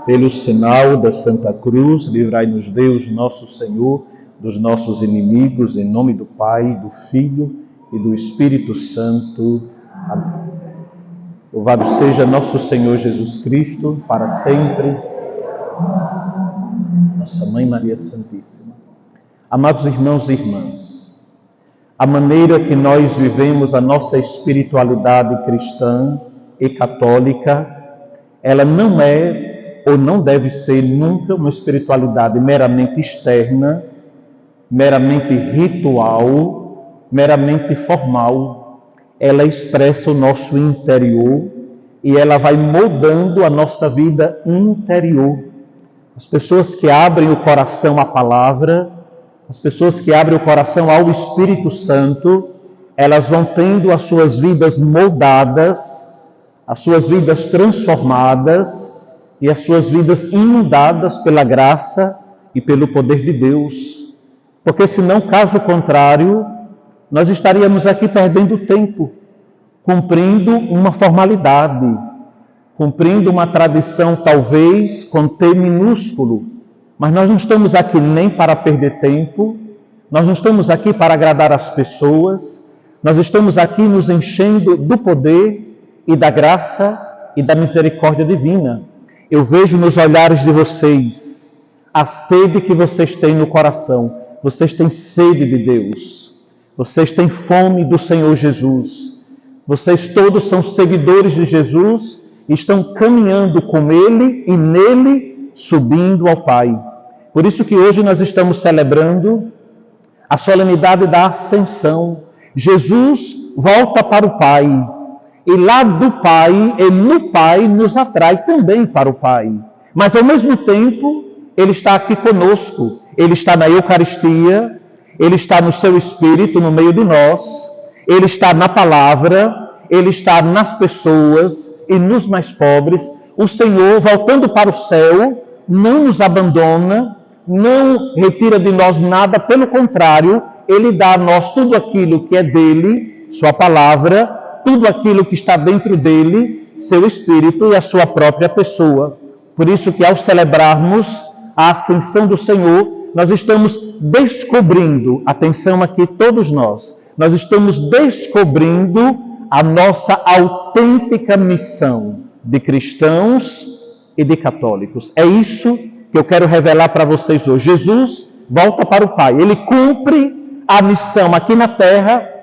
Pelo sinal da Santa Cruz, livrai-nos Deus, nosso Senhor, dos nossos inimigos, em nome do Pai, do Filho e do Espírito Santo. Amém. Louvado seja nosso Senhor Jesus Cristo, para sempre. Nossa Mãe Maria Santíssima. Amados irmãos e irmãs, a maneira que nós vivemos a nossa espiritualidade cristã e católica, ela não é ou não deve ser nunca uma espiritualidade meramente externa, meramente ritual, meramente formal. Ela expressa o nosso interior e ela vai moldando a nossa vida interior. As pessoas que abrem o coração à palavra, as pessoas que abrem o coração ao Espírito Santo, elas vão tendo as suas vidas moldadas, as suas vidas transformadas e as suas vidas inundadas pela graça e pelo poder de Deus. Porque senão, caso contrário, nós estaríamos aqui perdendo tempo, cumprindo uma formalidade, cumprindo uma tradição talvez com T minúsculo, mas nós não estamos aqui nem para perder tempo, nós não estamos aqui para agradar as pessoas, nós estamos aqui nos enchendo do poder e da graça e da misericórdia divina. Eu vejo nos olhares de vocês a sede que vocês têm no coração. Vocês têm sede de Deus. Vocês têm fome do Senhor Jesus. Vocês todos são seguidores de Jesus e estão caminhando com Ele e nele subindo ao Pai. Por isso que hoje nós estamos celebrando a solenidade da Ascensão. Jesus volta para o Pai. E lá do Pai, e no Pai, nos atrai também para o Pai. Mas ao mesmo tempo, Ele está aqui conosco. Ele está na Eucaristia, Ele está no Seu Espírito, no meio de nós. Ele está na palavra, Ele está nas pessoas e nos mais pobres. O Senhor, voltando para o céu, não nos abandona, não retira de nós nada. Pelo contrário, Ele dá a nós tudo aquilo que é dEle, Sua palavra, tudo aquilo que está dentro dele, seu Espírito e a sua própria pessoa. Por isso que ao celebrarmos a ascensão do Senhor, nós estamos descobrindo, atenção aqui todos nós estamos descobrindo a nossa autêntica missão de cristãos e de católicos. É isso que eu quero revelar para vocês hoje. Jesus volta para o Pai, Ele cumpre a missão aqui na terra,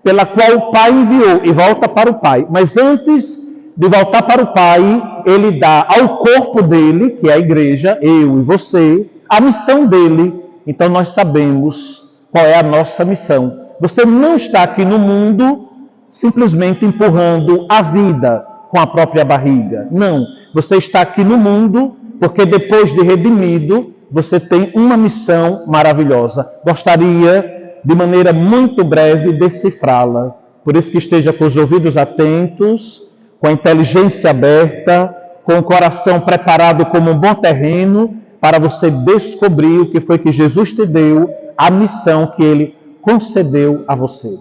pela qual o Pai enviou e volta para o Pai. Mas antes de voltar para o Pai, Ele dá ao corpo dele, que é a igreja, eu e você, a missão dele. Então nós sabemos qual é a nossa missão. Você não está aqui no mundo simplesmente empurrando a vida com a própria barriga. Não, você está aqui no mundo porque depois de redimido, você tem uma missão maravilhosa. Gostaria de maneira muito breve, decifrá-la. Por isso que esteja com os ouvidos atentos, com a inteligência aberta, com o coração preparado como um bom terreno, para você descobrir o que foi que Jesus te deu, a missão que Ele concedeu a você.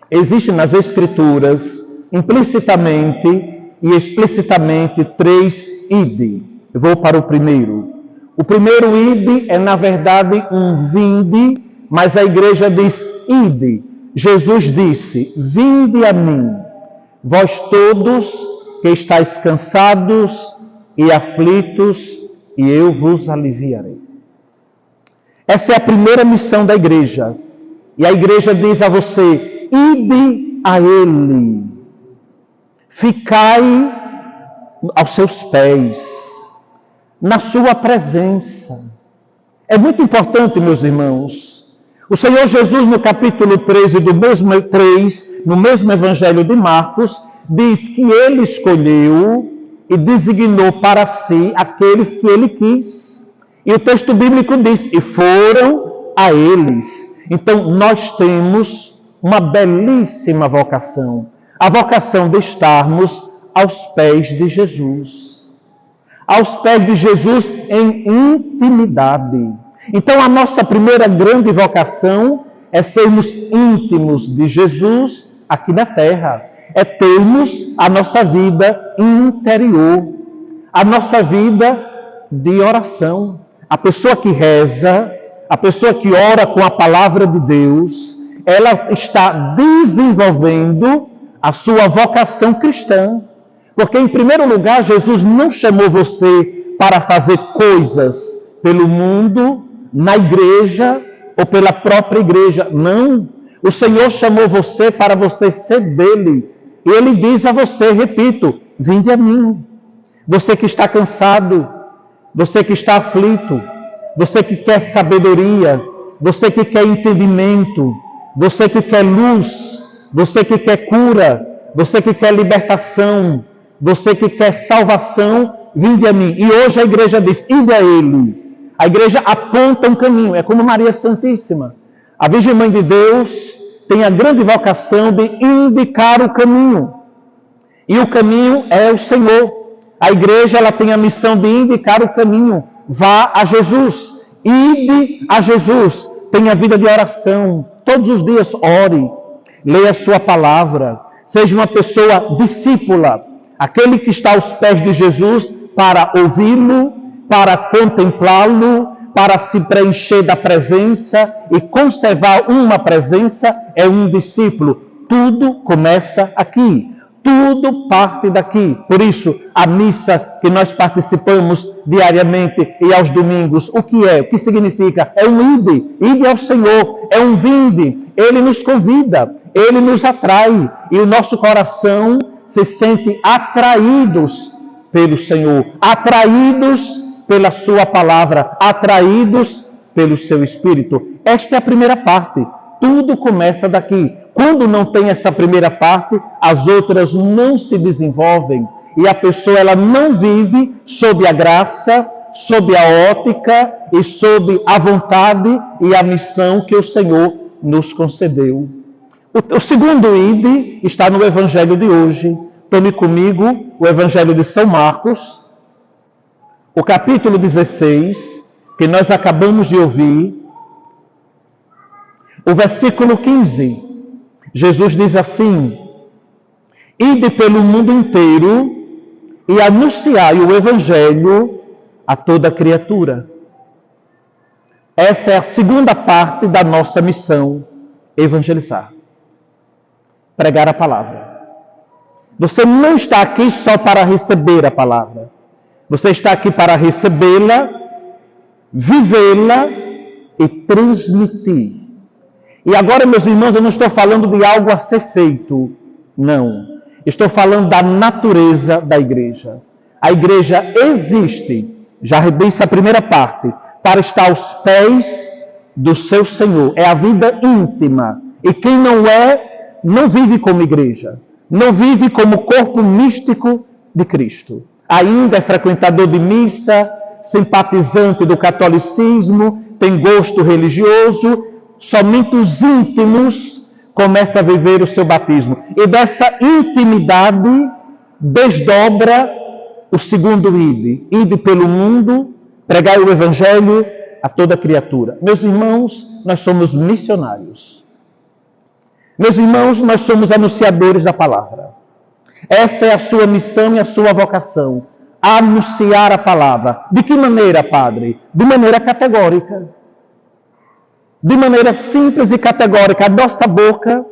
Existe nas Escrituras, implicitamente e explicitamente, 3 ide. Eu vou para o primeiro. O primeiro ide é, na verdade, um vinde, mas a igreja diz, ide. Jesus disse, vinde a mim, vós todos que estáis cansados e aflitos, e eu vos aliviarei. Essa é a primeira missão da igreja. E a igreja diz a você, ide a Ele. Ficai aos seus pés, na sua presença. É muito importante, meus irmãos. O Senhor Jesus, no capítulo 13 do mesmo 3, no mesmo Evangelho de Marcos, diz que Ele escolheu e designou para si aqueles que Ele quis. E o texto bíblico diz, e foram a eles. Então, nós temos uma belíssima vocação. A vocação de estarmos aos pés de Jesus. Aos pés de Jesus em intimidade. Então, a nossa primeira grande vocação é sermos íntimos de Jesus aqui na terra. É termos a nossa vida interior. A nossa vida de oração. A pessoa que reza, a pessoa que ora com a palavra de Deus, ela está desenvolvendo a sua vocação cristã. Porque, em primeiro lugar, Jesus não chamou você para fazer coisas pelo mundo, na igreja ou pela própria igreja. Não. O Senhor chamou você para você ser dele. E ele diz a você, repito, vinde a mim. Você que está cansado, você que está aflito, você que quer sabedoria, você que quer entendimento, você que quer luz, você que quer cura, você que quer libertação, você que quer salvação, vinde a mim. E hoje a igreja diz, ide a ele. A igreja aponta um caminho, é como Maria Santíssima. A Virgem Mãe de Deus tem a grande vocação de indicar o caminho. E o caminho é o Senhor. A igreja ela tem a missão de indicar o caminho. Vá a Jesus. Ide a Jesus. Tenha vida de oração. Todos os dias ore. Leia a sua palavra. Seja uma pessoa discípula. Aquele que está aos pés de Jesus para ouvi-lo, para contemplá-lo, para se preencher da presença e conservar uma presença, é um discípulo. Tudo começa aqui. Tudo parte daqui. Por isso, a missa que nós participamos diariamente e aos domingos, o que é? O que significa? É um ide. Ide ao Senhor. É um vinde. Ele nos convida. Ele nos atrai. E o nosso coração se sente atraídos pelo Senhor. Atraídos pela sua palavra. Atraídos pelo seu Espírito. Esta é a primeira parte. Tudo começa daqui. Quando não tem essa primeira parte, as outras não se desenvolvem. E a pessoa ela não vive sob a graça, sob a ótica e sob a vontade e a missão que o Senhor nos concedeu. O segundo ide está no Evangelho de hoje. Tome comigo o Evangelho de São Marcos, o capítulo 16, que nós acabamos de ouvir, o versículo 15. Jesus diz assim, ide pelo mundo inteiro e anunciai o Evangelho a toda criatura. Essa é a segunda parte da nossa missão, evangelizar. Pregar a palavra. Você não está aqui só para receber a palavra. Você está aqui para recebê-la, vivê-la e transmitir. E agora, meus irmãos, eu não estou falando de algo a ser feito. Não. Estou falando da natureza da igreja. A igreja existe, já disse a primeira parte, para estar aos pés do seu Senhor. É a vida íntima. E quem não é, não vive como igreja. Não vive como corpo místico de Cristo. Ainda é frequentador de missa, simpatizante do catolicismo, tem gosto religioso. Somente os íntimos começam a viver o seu batismo. E dessa intimidade desdobra o segundo ide. Ide pelo mundo, pregai o Evangelho a toda criatura. Meus irmãos, nós somos missionários. Meus irmãos, nós somos anunciadores da palavra. Essa é a sua missão e a sua vocação. Anunciar a palavra. De que maneira, Padre? De maneira categórica. De maneira simples e categórica. A nossa boca,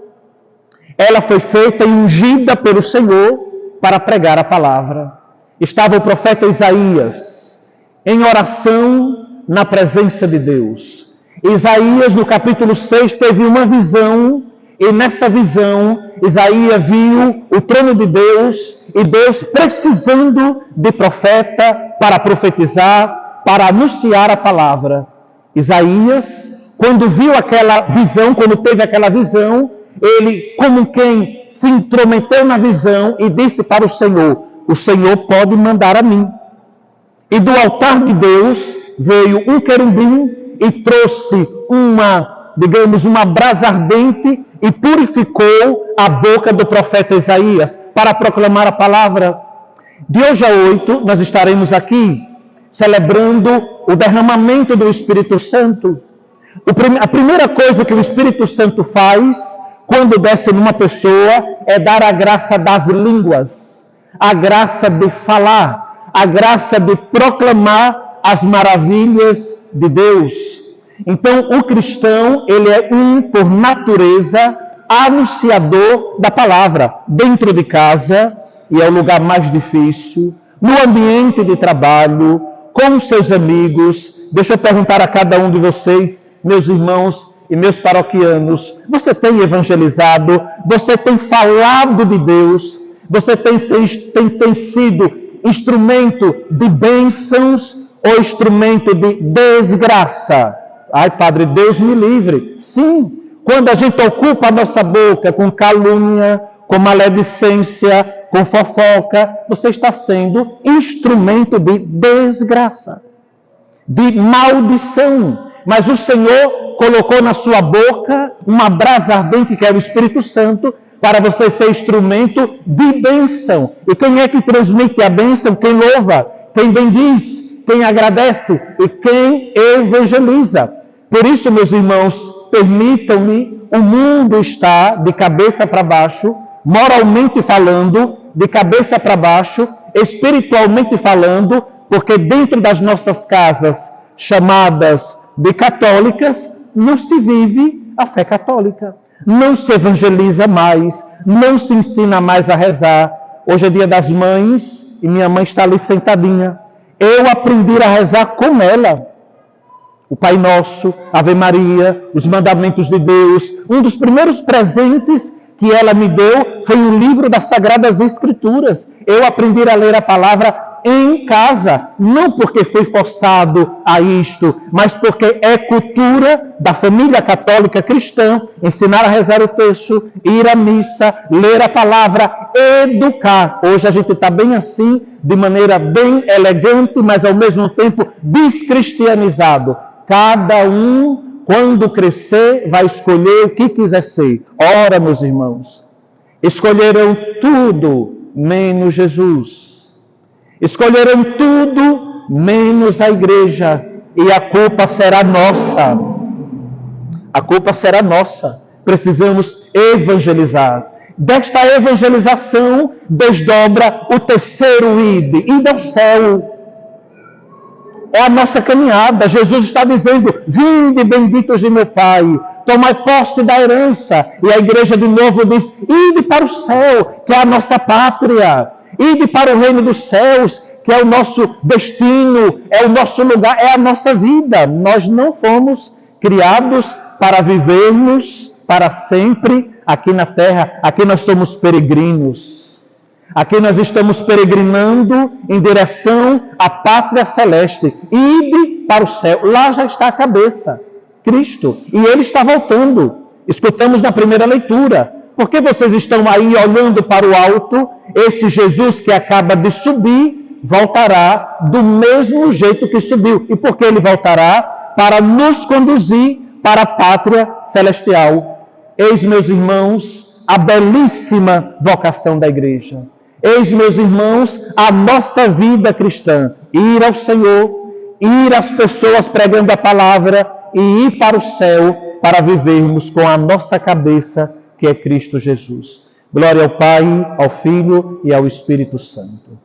ela foi feita e ungida pelo Senhor para pregar a palavra. Estava o profeta Isaías em oração na presença de Deus. Isaías, no capítulo 6, teve uma visão. E nessa visão, Isaías viu o trono de Deus e Deus precisando de profeta para profetizar, para anunciar a palavra. Isaías, quando viu aquela visão, quando teve aquela visão, ele, como quem se intrometeu na visão e disse para o Senhor pode mandar a mim. E do altar de Deus veio um querubim e trouxe uma brasa ardente e purificou a boca do profeta Isaías para proclamar a palavra. De hoje a 8, nós estaremos aqui celebrando o derramamento do Espírito Santo. A primeira coisa que o Espírito Santo faz quando desce numa pessoa é dar a graça das línguas, a graça de falar, a graça de proclamar as maravilhas de Deus. Então, o cristão, ele é por natureza, anunciador da palavra, dentro de casa, e é o lugar mais difícil, no ambiente de trabalho, com os seus amigos. Deixa eu perguntar a cada um de vocês, meus irmãos e meus paroquianos, você tem evangelizado? Você tem falado de Deus? Você tem sido instrumento de bênçãos ou instrumento de desgraça? Ai, Padre, Deus me livre. Sim, quando a gente ocupa a nossa boca com calúnia, com maledicência, com fofoca, você está sendo instrumento de desgraça, de maldição. Mas o Senhor colocou na sua boca uma brasa ardente, que é o Espírito Santo, para você ser instrumento de bênção. E quem é que transmite a bênção? Quem louva, quem bendiz, quem agradece e quem evangeliza. Por isso, meus irmãos, permitam-me, o mundo está de cabeça para baixo, moralmente falando, de cabeça para baixo, espiritualmente falando, porque dentro das nossas casas, chamadas de católicas, não se vive a fé católica. Não se evangeliza mais, não se ensina mais a rezar. Hoje é dia das mães e minha mãe está ali sentadinha. Eu aprendi a rezar com ela. O Pai Nosso, Ave Maria, os mandamentos de Deus. Um dos primeiros presentes que ela me deu foi um livro das Sagradas Escrituras. Eu aprendi a ler a palavra em casa, não porque fui forçado a isto, mas porque é cultura da família católica cristã, ensinar a rezar o texto, ir à missa, ler a palavra, educar. Hoje a gente está bem assim, de maneira bem elegante, mas ao mesmo tempo descristianizado. Cada um, quando crescer, vai escolher o que quiser ser. Ora, meus irmãos, escolheram tudo menos Jesus. Escolheram tudo menos a igreja. E a culpa será nossa. A culpa será nossa. Precisamos evangelizar. Desta evangelização desdobra o terceiro ide ao céu. É a nossa caminhada. Jesus está dizendo: vinde benditos de meu Pai, tomai posse da herança. E a igreja de novo diz: ide para o céu, que é a nossa pátria. Ide para o reino dos céus, que é o nosso destino, é o nosso lugar, é a nossa vida. Nós não fomos criados para vivermos para sempre aqui na terra. Aqui nós somos peregrinos. Aqui nós estamos peregrinando em direção à pátria celeste. Ide para o céu. Lá já está a cabeça, Cristo. E Ele está voltando. Escutamos na primeira leitura. Por que vocês estão aí olhando para o alto? Esse Jesus que acaba de subir voltará do mesmo jeito que subiu. E por que Ele voltará? Para nos conduzir para a pátria celestial. Eis, meus irmãos, a belíssima vocação da igreja. Eis, meus irmãos, a nossa vida cristã. Ir ao Senhor, ir às pessoas pregando a palavra e ir para o céu para vivermos com a nossa cabeça, que é Cristo Jesus. Glória ao Pai, ao Filho e ao Espírito Santo.